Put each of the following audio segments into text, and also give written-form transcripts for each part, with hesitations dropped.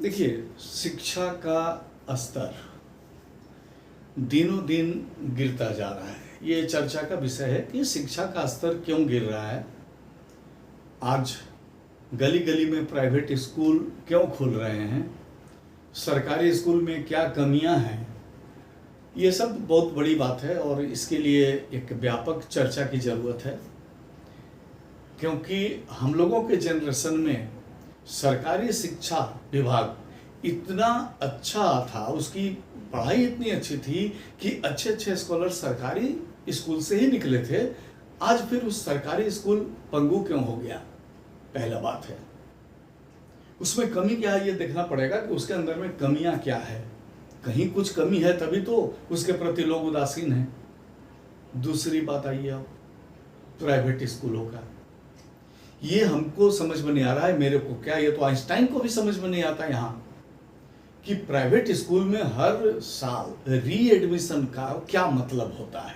देखिए, शिक्षा का स्तर दिनों दिन गिरता जा रहा है। ये चर्चा का विषय है कि शिक्षा का स्तर क्यों गिर रहा है। आज गली गली में प्राइवेट स्कूल क्यों खुल रहे हैं, सरकारी स्कूल में क्या कमियां हैं, ये सब बहुत बड़ी बात है और इसके लिए एक व्यापक चर्चा की ज़रूरत है। क्योंकि हम लोगों के जनरेशन में सरकारी शिक्षा विभाग इतना अच्छा था, उसकी पढ़ाई इतनी अच्छी थी कि अच्छे अच्छे स्कॉलर सरकारी स्कूल से ही निकले थे। आज फिर उस सरकारी स्कूल पंगु क्यों हो गया, पहला बात है। उसमें कमी क्या है ये देखना पड़ेगा कि उसके अंदर में कमियां क्या है। कहीं कुछ कमी है तभी तो उसके प्रति लोग उदासीन हैं। दूसरी बात आई अब प्राइवेट स्कूलों का, ये हमको समझ में नहीं आ रहा है, मेरे को क्या, ये तो आइंस्टाइन को भी समझ में नहीं आता यहाँ कि प्राइवेट स्कूल में हर साल री एडमिशन का क्या मतलब होता है।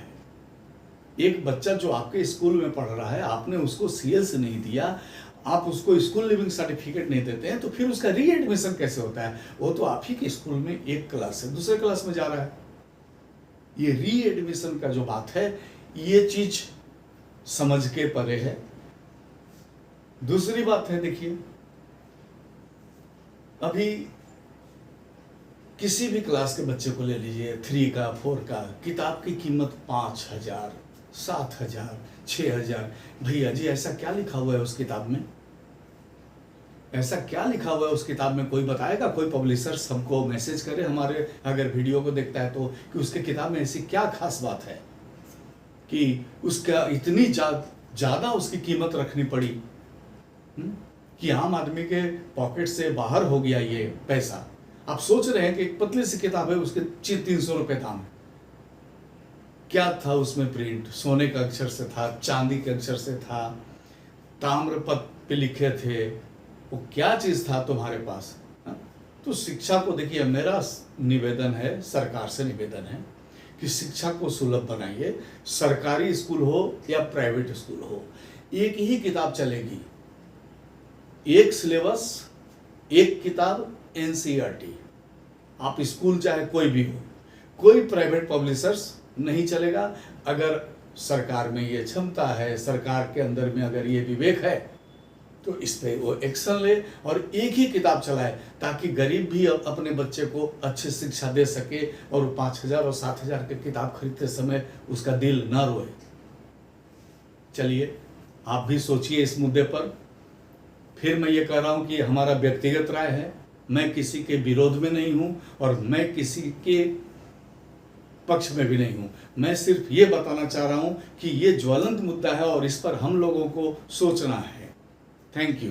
एक बच्चा जो आपके स्कूल में पढ़ रहा है, आपने उसको सीएस नहीं दिया, आप उसको स्कूल लिविंग सर्टिफिकेट नहीं देते हैं, तो फिर उसका री एडमिशन कैसे होता है। वो तो आप ही के स्कूल में एक क्लास से दूसरे क्लास में जा रहा है। ये री एडमिशन का जो बात है, ये चीज समझ के परे है। दूसरी बात है, देखिए अभी किसी भी क्लास के बच्चे को ले लीजिए, 3 का 4 का, किताब की कीमत 5,000, 7,000, 6,000। भैया जी, ऐसा क्या लिखा हुआ है उस किताब में? ऐसा क्या लिखा हुआ है उस किताब में? कोई बताएगा? कोई पब्लिशर हमको मैसेज करे, हमारे अगर वीडियो को देखता है तो, कि उसके किताब में ऐसी क्या खास बात है कि उसका इतनी ज़्यादा उसकी कीमत रखनी पड़ी कि आम आदमी के पॉकेट से बाहर हो गया ये पैसा। आप सोच रहे हैं कि एक पतली सी किताब है, उसके 300 रुपये दाम है। क्या था उसमें प्रिंट? सोने के अक्षर से था, चांदी के अक्षर से था, ताम्रपत्र पे लिखे थे, वो क्या चीज़ था तुम्हारे पास? तो शिक्षा को देखिए, मेरा निवेदन है, सरकार से निवेदन है कि शिक्षा को सुलभ बनाइए। सरकारी स्कूल हो या प्राइवेट स्कूल हो, एक ही किताब चलेगी, एक सिलेबस, एक किताब, एनसीईआरटी। आप स्कूल चाहे कोई भी हो, कोई प्राइवेट पब्लिशर्स नहीं चलेगा। अगर सरकार में ये क्षमता है, सरकार के अंदर में अगर ये विवेक है, तो इस पे वो एक्शन ले और एक ही किताब चलाए, ताकि गरीब भी अपने बच्चे को अच्छी शिक्षा दे सके और 5,000 और 7,000 की किताब खरीदते समय उसका दिल ना रोए। चलिए, आप भी सोचिए इस मुद्दे पर। फिर मैं ये कह रहा हूँ कि हमारा व्यक्तिगत राय है, मैं किसी के विरोध में नहीं हूँ और मैं किसी के पक्ष में भी नहीं हूँ। मैं सिर्फ ये बताना चाह रहा हूँ कि ये ज्वलंत मुद्दा है और इस पर हम लोगों को सोचना है। Thank you.